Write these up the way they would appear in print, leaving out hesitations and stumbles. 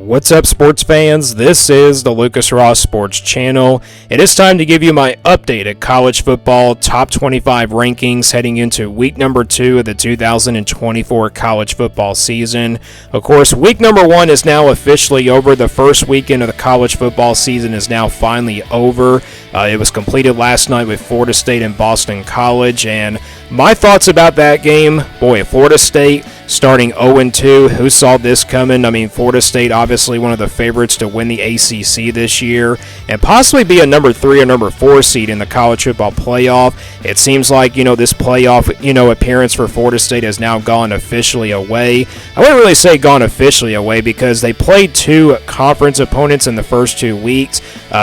What's up, sports fans? This is the Lucas Ross Sports Channel. It is time to give you my updated college football top 25 rankings heading into week number 2 of the 2024 college football season. Of course, week number 1 is now officially over. The first weekend of the college football season is now finally over. It was completed last night with Florida State and Boston College, and my thoughts about that game, boy, Florida State starting 0-2. Who saw this coming? I mean, Florida State obviously one of the favorites to win the ACC this year and possibly be a number 3 or number 4 seed in the college football playoff. It seems like, this playoff, appearance for Florida State has now gone officially away. I wouldn't really say gone officially away because they played 2 conference opponents in the first 2 weeks,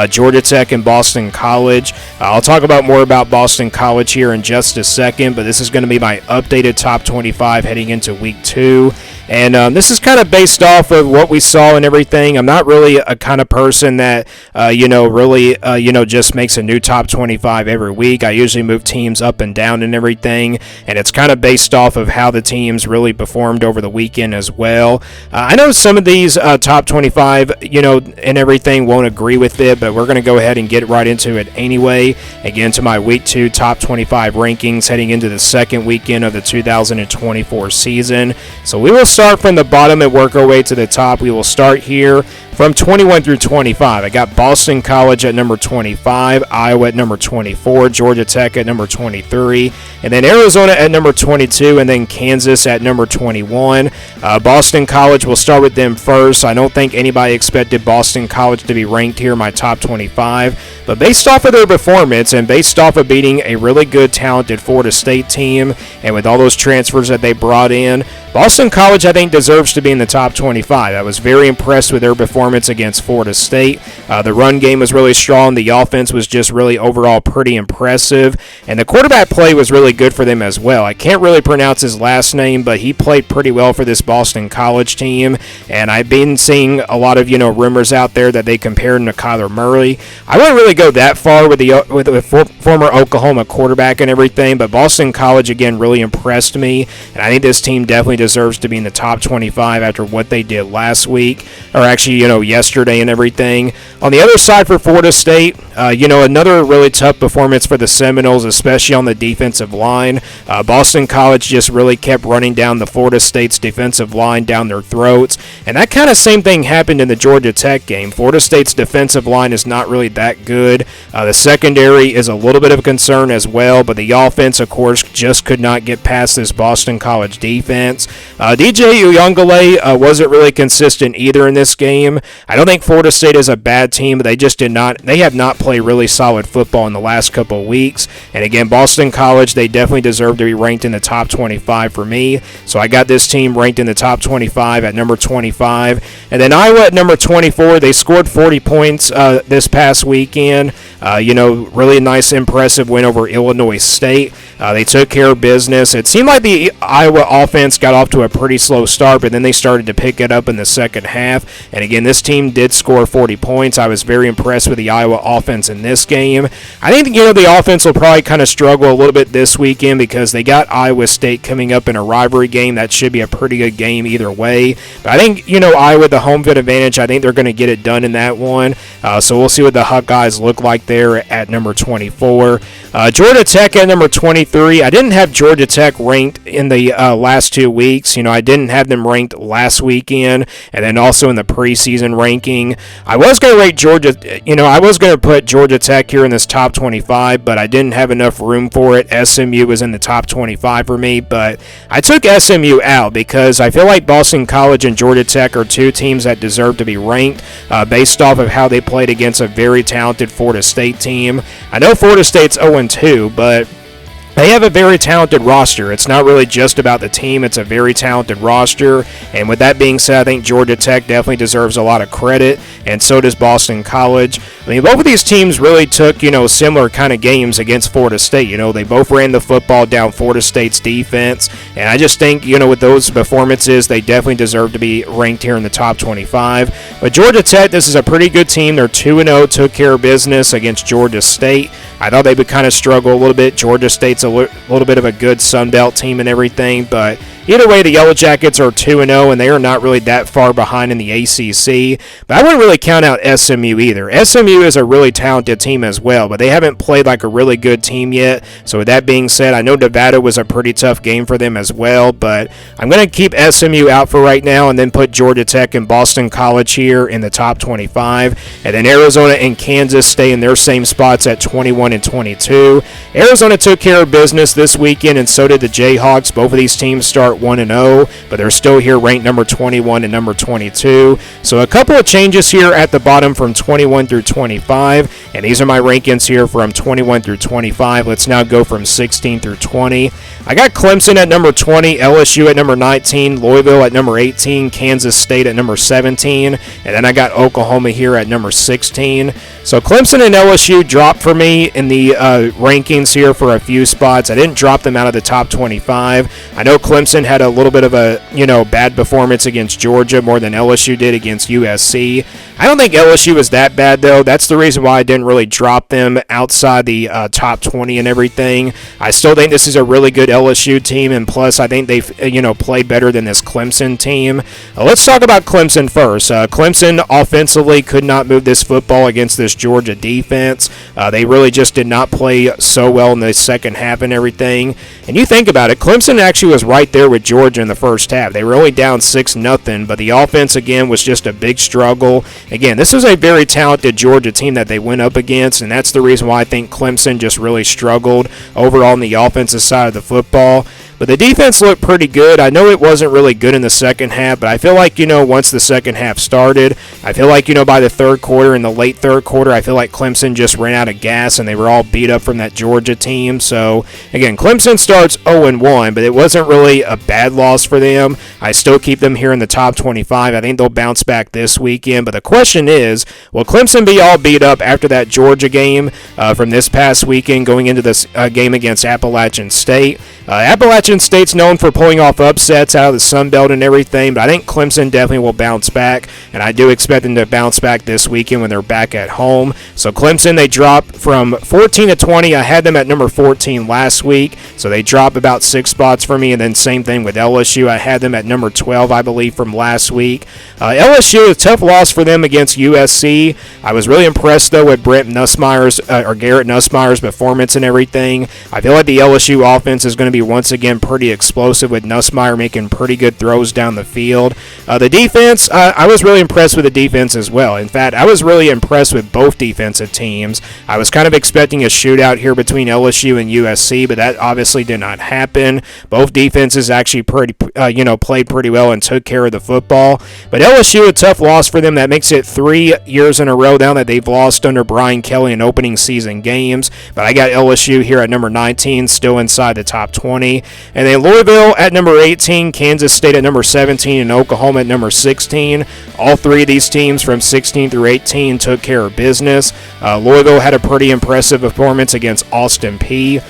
Georgia Tech and Boston College. I'll talk more about Boston College here in just a second, but this is going to be my updated top 25 heading into week 2. And this is kind of based off of what we saw and everything. I'm not really a kind of person that, just makes a new top 25 every week. I usually move teams up and down and everything, and it's kind of based off of how the teams really performed over the weekend as well. I know some of these top 25, and everything won't agree with it, but we're going to go ahead and get right into it anyway. Again, to my week 2 top 25 rankings heading into the second weekend of the 2024 season. So we will start from the bottom and work our way to the top. We will start here from 21 through 25. I got Boston College at number 25, Iowa at number 24, Georgia Tech at number 23, and then Arizona at number 22, and then Kansas at number 21. Boston College, we'll start with them first. I don't think anybody expected Boston College to be ranked here in my top 25, but based off of their performance and based off of beating a really good, talented Florida State team, and with all those transfers that they brought in, Boston College, I think, deserves to be in the top 25. I was very impressed with their performance against Florida State. The run game was really strong. The offense was just really overall pretty impressive, and the quarterback play was really good for them as well. I can't really pronounce his last name, but he played pretty well for this Boston College team, and I've been seeing a lot of rumors out there that they compared him to Kyler Murray. I wouldn't really go that far with the former Oklahoma quarterback and everything, but Boston College again really impressed me, and I think this team definitely deserves to be in the top 25 after what they did last week, or actually yesterday and everything. On the other side for Florida State, another really tough performance for the Seminoles, especially on the defensive line. Boston College just really kept running down the Florida State's defensive line down their throats, and that kind of same thing happened in the Georgia Tech game. Florida State's defensive line is not really that good. The secondary is a little bit of a concern as well, but the offense, of course, just could not get past this Boston College defense. DJ Uyunglele wasn't really consistent either in this game. I don't think Florida State is a bad team, but they have not played really solid football in the last couple of weeks. And again, Boston College, they definitely deserve to be ranked in the top 25 for me. So I got this team ranked in the top 25 at number 25. And then Iowa at number 24, they scored 40 points this past weekend. Really nice, impressive win over Illinois State. They took care of business. It seemed like the Iowa offense got off to a pretty slow start, but then they started to pick it up in the second half. And again, this team did score 40 points. I was very impressed with the Iowa offense in this game. I think, the offense will probably kind of struggle a little bit this weekend because they got Iowa State coming up in a rivalry game. That should be a pretty good game either way. But I think, Iowa, the home field advantage, I think they're going to get it done in that one. So we'll see what the Hawkeyes look like there at number 24. Georgia Tech at number 23. I didn't have Georgia Tech ranked in the last 2 weeks. I didn't have them ranked last weekend, and then also in the preseason ranking. I was going to rate Georgia, I was going to put Georgia Tech here in this top 25, but I didn't have enough room for it. SMU was in the top 25 for me, but I took SMU out because I feel like Boston College and Georgia Tech are 2 teams that deserve to be ranked based off of how they played against a very talented Florida State team. I know Florida State's 0-2, but they have a very talented roster. It's not really just about the team. It's a very talented roster. And with that being said, I think Georgia Tech definitely deserves a lot of credit, and so does Boston College. I mean, both of these teams really took, similar kind of games against Florida State. They both ran the football down Florida State's defense. And I just think, with those performances, they definitely deserve to be ranked here in the top 25. But Georgia Tech, this is a pretty good team. They're 2-0, took care of business against Georgia State. I thought they would kind of struggle a little bit. Georgia State's a little bit of a good Sun Belt team and everything, but Either way, the Yellow Jackets are 2-0, and they are not really that far behind in the ACC. But I wouldn't really count out SMU either. SMU is a really talented team as well, but they haven't played like a really good team yet. So with that being said, I know Nevada was a pretty tough game for them as well, but I'm going to keep SMU out for right now and then put Georgia Tech and Boston College here in the top 25. And then Arizona and Kansas stay in their same spots at 21 and 22. Arizona took care of business this weekend, and so did the Jayhawks. Both of these teams start 1-0, but they're still here ranked number 21 and number 22. So a couple of changes here at the bottom from 21 through 25, and these are my rankings here from 21 through 25. Let's now go from 16 through 20. I got Clemson at number 20, LSU at number 19, Louisville at number 18, Kansas State at number 17, and then I got Oklahoma here at number 16. So Clemson and LSU dropped for me in the rankings here for a few spots. I didn't drop them out of the top 25. I know Clemson had a little bit of a bad performance against Georgia, more than LSU did against USC. I don't think LSU was that bad though. That's the reason why I didn't really drop them outside the top 20 and everything. I still think this is a really good LSU team, and plus I think they play better than this Clemson team. Let's talk about Clemson first. Clemson offensively could not move this football against this Georgia defense. They really just did not play so well in the second half and everything. And you think about it, Clemson actually was right there with Georgia in the first half. They were only down 6-0, but the offense again was just a big struggle. Again, this was a very talented Georgia team that they went up against, and that's the reason why I think Clemson just really struggled overall on the offensive side of the football. But the defense looked pretty good. I know it wasn't really good in the second half, but I feel like, once the second half started, I feel like, by the third quarter, in the late third quarter, I feel like Clemson just ran out of gas and they were all beat up from that Georgia team. So, again, Clemson starts 0-1, but it wasn't really a bad loss for them. I still keep them here in the top 25. I think they'll bounce back this weekend. But the question is, will Clemson be all beat up after that Georgia game from this past weekend going into this game against Appalachian State? Appalachian State's known for pulling off upsets out of the Sun Belt and everything, but I think Clemson definitely will bounce back, and I do expect them to bounce back this weekend when they're back at home. So Clemson, they dropped from 14 to 20. I had them at number 14 last week, so they dropped about 6 spots for me, and then same thing with LSU. I had them at number 12, I believe, from last week. LSU, a tough loss for them against USC. I was really impressed, though, with Garrett Nussmeier's performance and everything. I feel like the LSU offense is going to be once again pretty explosive, with Nussmeier making pretty good throws down the field. The defense, I was really impressed with the defense as well. In fact, I was really impressed with both defensive teams. I was kind of expecting a shootout here between LSU and USC, but that obviously did not happen. Both defenses actually played pretty well and took care of the football. But LSU, a tough loss for them. That makes it 3 years in a row now that they've lost under Brian Kelly in opening season games. But I got LSU here at number 19, still inside the top 20. And then Louisville at number 18, Kansas State at number 17, and Oklahoma at number 16. All three of these teams from 16 through 18 took care of business. Louisville had a pretty impressive performance against Austin Peay.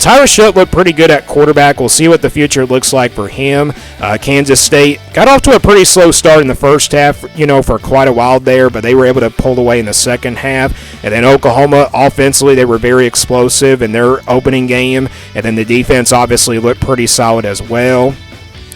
Tyler Shutt looked pretty good at quarterback. We'll see what the future looks like for him. Kansas State got off to a pretty slow start in the first half, for quite a while there, but they were able to pull away in the second half. And then Oklahoma, offensively, they were very explosive in their opening game, and then the defense obviously looked pretty solid as well.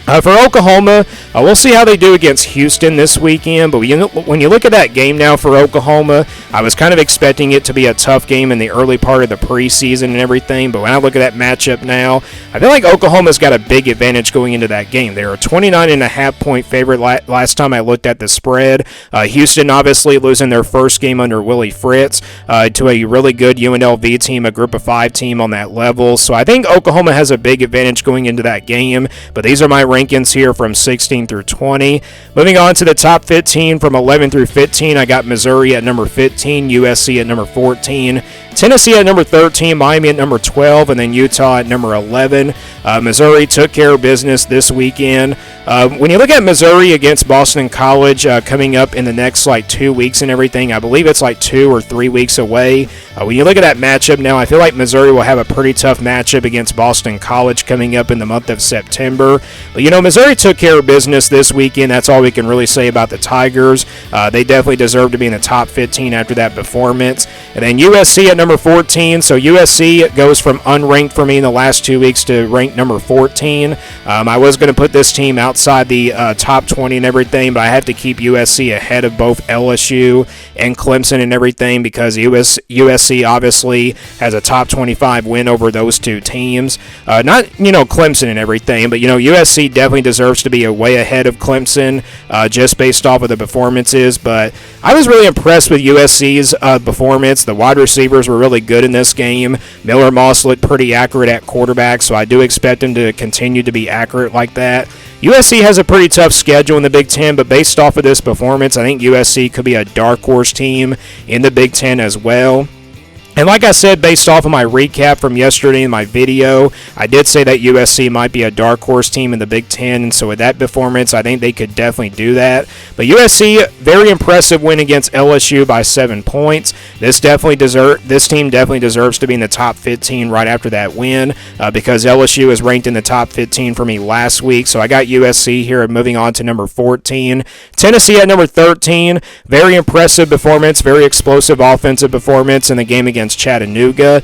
For Oklahoma, we'll see how they do against Houston this weekend, but when you look at that game now for Oklahoma, I was kind of expecting it to be a tough game in the early part of the preseason and everything, but when I look at that matchup now, I feel like Oklahoma's got a big advantage going into that game. They were a 29.5-point favorite last time I looked at the spread. Houston obviously losing their first game under Willie Fritz to a really good UNLV team, a group of 5 team on that level, so I think Oklahoma has a big advantage going into that game, but these are my rankings here from 16 through 20. Moving on to the top 15 from 11 through 15, I got Missouri at number 15, USC at number 14, Tennessee at number 13, Miami at number 12, and then Utah at number 11. Missouri took care of business this weekend. When you look at Missouri against Boston College coming up in the next 2 weeks and everything, I believe it's 2 or 3 weeks away. When you look at that matchup now, I feel like Missouri will have a pretty tough matchup against Boston College coming up in the month of September. But, Missouri took care of business this weekend. That's all we can really say about the Tigers. They definitely deserve to be in the top 15 after that performance. And then USC at number number 14, so USC goes from unranked for me in the last 2 weeks to ranked number 14. I was going to put this team outside the top 20 and everything, but I had to keep USC ahead of both LSU and Clemson and everything because USC obviously has a top 25 win over those two teams. Not, Clemson and everything, but, USC definitely deserves to be way ahead of Clemson just based off of the performances, but I was really impressed with USC's performance. The wide receivers were really good in this game. Miller Moss looked pretty accurate at quarterback, so I do expect him to continue to be accurate like that. USC has a pretty tough schedule in the Big Ten, but based off of this performance, I think USC could be a dark horse team in the Big Ten as well. And like I said, based off of my recap from yesterday in my video, I did say that USC might be a dark horse team in the Big Ten, and so with that performance, I think they could definitely do that. But USC, very impressive win against LSU by 7 points. This team definitely deserves to be in the top 15 right after that win because LSU is ranked in the top 15 for me last week, so I got USC here moving on to number 14. Tennessee at number 13, very impressive performance, very explosive offensive performance in the game against Chattanooga.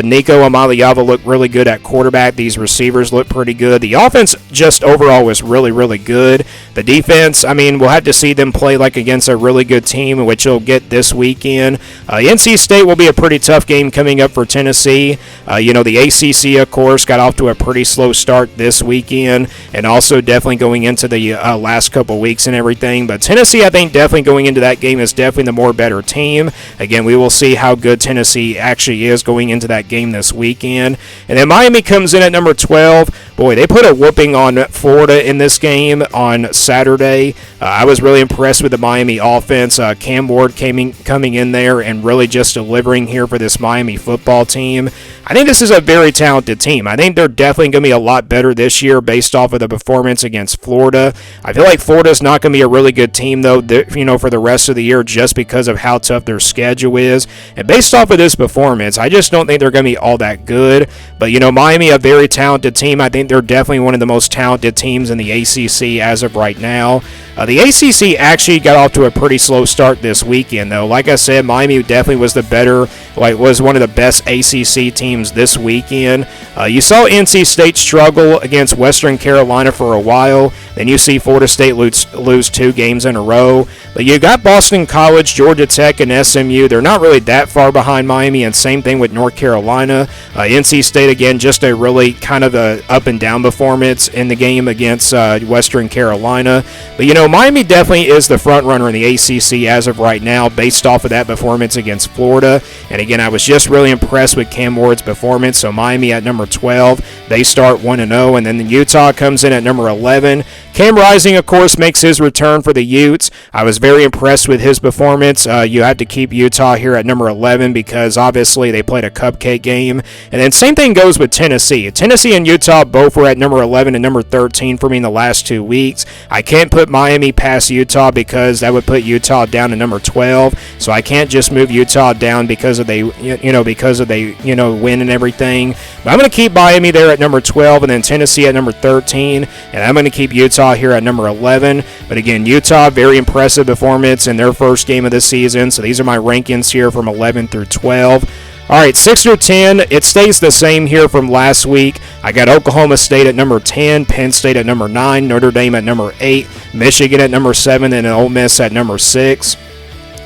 Nico Amaliava looked really good at quarterback. These receivers look pretty good. The offense just overall was really, really good. The defense, we'll have to see them play like against a really good team, which you'll get this weekend. NC State will be a pretty tough game coming up for Tennessee. The ACC, of course, got off to a pretty slow start this weekend, and also definitely going into the last couple weeks and everything. But Tennessee, I think, definitely going into that game is definitely the more better team. Again, we will see how good Tennessee actually is going into that game this weekend. And then Miami comes in at number 12. Boy, they put a whooping on Florida in this game on Saturday. I was really impressed with the Miami offense. Cam Ward coming in there and really just delivering here for this Miami football team. I think this is a very talented team. I think they're definitely going to be a lot better this year based off of the performance against Florida. I feel like Florida's not going to be a really good team, though, for the rest of the year just because of how tough their schedule is. And based off of this performance, I just don't think they're going to be all that good. But, Miami, a very talented team. I think they're definitely one of the most talented teams in the ACC as of right now. The ACC actually got off to a pretty slow start this weekend, though. Like I said, Miami definitely was was one of the best ACC teams this weekend. You saw NC State struggle against Western Carolina for a while. Then you see Florida State lose 2 games in a row. But you got Boston College, Georgia Tech, and SMU. They're not really that far behind Miami, and same thing with North Carolina. NC State, again, just a really kind of a up and down performance in the game against Western Carolina. But, Miami definitely is the front runner in the ACC as of right now based off of that performance against Florida. And, again, I was just really impressed with Cam Ward's performance. So Miami at number 12, they start 1-0, and then Utah comes in at number 11. Cam Rising, of course, makes his return for the Utes. I was very impressed with his performance. You have to keep Utah here at number 11 because obviously they played a cupcake game. And then same thing goes with Tennessee. Tennessee and Utah both were at number 11 and number 13 for me in the last 2 weeks. I can't put Miami past Utah because that would put Utah down to number 12. So I can't just move Utah down because of they win and everything. But I'm going to keep Miami there at number 12 and then Tennessee at number 13. And I'm going to keep Utah here at number 11. But again, Utah, very impressive performance in their first game of the season. So these are my rankings here from 11 through 12. All right, 6 through 10, it stays the same here from last week. I got Oklahoma State at number 10, Penn State at number 9, Notre Dame at number 8, Michigan at number 7, and Ole Miss at number 6.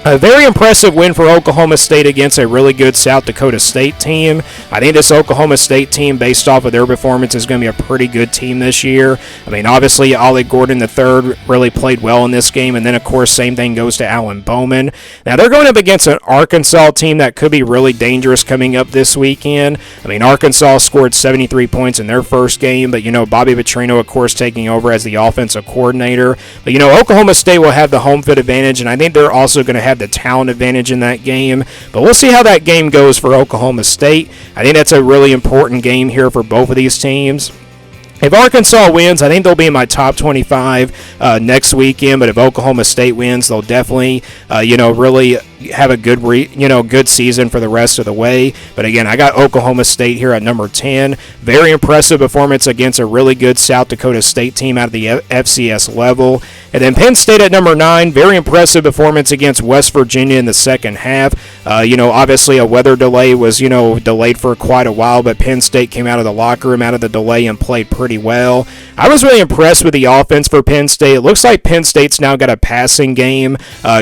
A very impressive win for Oklahoma State against a really good South Dakota State team. I think this Oklahoma State team, based off of their performance, is going to be a pretty good team this year. Obviously, Ollie Gordon III really played well in this game, and then, of course, same thing goes to Alan Bowman. Now, they're going up against an Arkansas team that could be really dangerous coming up this weekend. Arkansas scored 73 points in their first game, but, Bobby Petrino, of course, taking over as the offensive coordinator. But, Oklahoma State will have the home field advantage, and I think they're also going to have the talent advantage in that game. But we'll see how that game goes for Oklahoma State. I think that's a really important game here for both of these teams. If Arkansas wins, I think they'll be in my top 25 next weekend. But if Oklahoma State wins, they'll definitely, really have a good season for the rest of the way. But again, I got Oklahoma State here at number 10. Very impressive performance against a really good South Dakota State team out of the FCS level. And then Penn State at number 9. Very impressive performance against West Virginia in the second half. Obviously a weather delay was, delayed for quite a while, but Penn State came out of the locker room out of the delay and played pretty well. I was really impressed with the offense for Penn State. It looks like Penn State's now got a passing game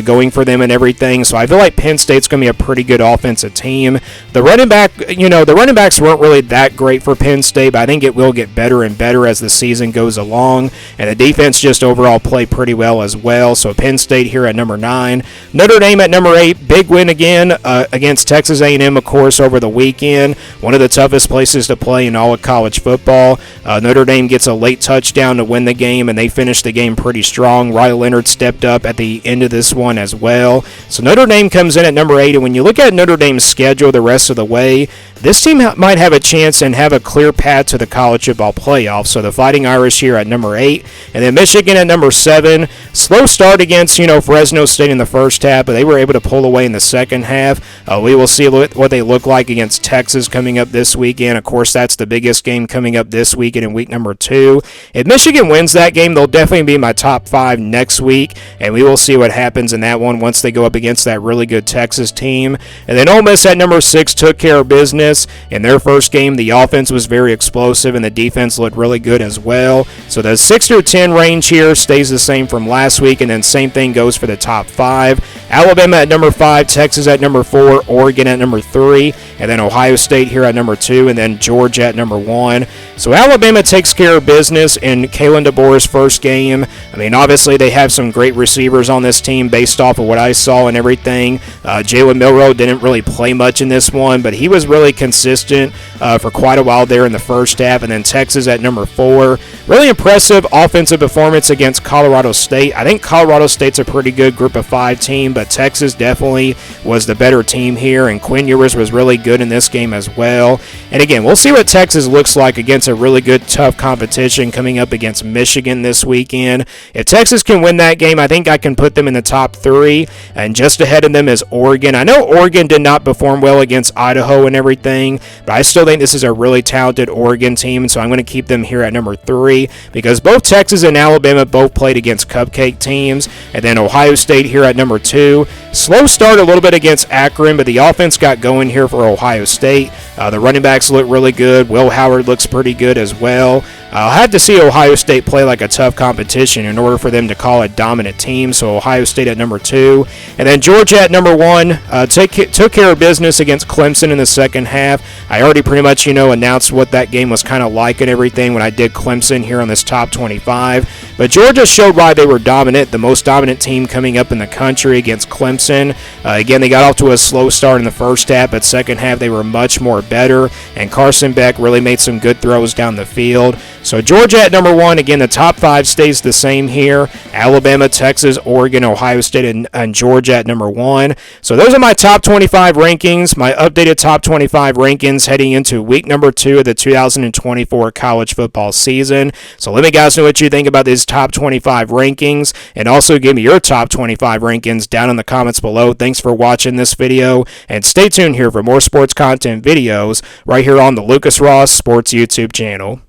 going for them and everything, so I feel like Penn State's going to be a pretty good offensive team. The running backs weren't really that great for Penn State, but I think it will get better and better as the season goes along, and the defense just overall played pretty well as well. So Penn State here at number 9. Notre Dame at number 8. Big win again against Texas A&M, of course, over the weekend. One of the toughest places to play in all of college football. Notre Dame gets a late touchdown to win the game, and they finished the game pretty strong. Riley Leonard stepped up at the end of this one as well. So Notre Dame comes in at number 8, and when you look at Notre Dame's schedule the rest of the way, this team might have a chance and have a clear path to the college football playoffs. So the Fighting Irish here at number 8, and then Michigan at number 7. Slow start against Fresno State in the first half, but they were able to pull away in the second half. We will see what they look like against Texas coming up this weekend. Of course, that's the biggest game coming up this weekend in week number 2. If Michigan wins that game, they'll definitely be my top 5 next week, and we will see what happens in that one once they go up against that really good Texas team. And then Ole Miss at number 6 took care of business in their first game. The offense was very explosive, and the defense looked really good as well. So the 6-10 range here stays the same from last week, and then same thing goes for the top 5. Alabama at number 5, Texas at number 4, Oregon at number 3, and then Ohio State here at number 2, and then Georgia at number 1. So Alabama takes care of business in Kalen DeBoer's first game. I mean, obviously they have some great receivers on this team based off of what I saw and everything. Jalen Milroe didn't really play much in this one, but he was really consistent for quite a while there in the first half. And then Texas at number 4. Really impressive offensive performance against Colorado State. I think Colorado State's a pretty good group of 5 team, but Texas definitely was the better team here, and Quinn Ewers was really good in this game as well. And again, we'll see what Texas looks like against a really good, tough competition coming up against Michigan this weekend. If Texas can win that game, I think I can put them in the top 3, and just ahead of them is Oregon. I know Oregon did not perform well against Idaho and everything, but I still think this is a really talented Oregon team, so I'm going to keep them here at number 3 because both Texas and Alabama both played against cupcake teams. And then Ohio State here at number 2. Slow start a little bit against Akron, but the offense got going here for Ohio State. The running backs look really good. Will Howard looks pretty good as well. I'll have to see Ohio State play like a tough competition in order for them to call a dominant team. So Ohio State at number 2. And then Georgia at number 1 took care of business against Clemson in the second half. I already pretty much, announced what that game was kind of like and everything when I did Clemson here on this top 25. But Georgia showed why they were dominant, the most dominant team coming up in the country against Clemson. Again, they got off to a slow start in the first half, but second half they were much more better, and Carson Beck really made some good throws down the field. So Georgia at number 1. Again, the top 5 stays the same here. Alabama, Texas, Oregon, Ohio State, and Georgia at number 1. So those are my top 25 rankings, my updated top 25 rankings heading into week number 2 of the 2024 college football season. So let me guys know what you think about these top 25 rankings, and also give me your top 25 rankings down in the comments below. Thanks for watching this video, and stay tuned here for more sports content videos right here on the Lucas Ross Sports YouTube channel.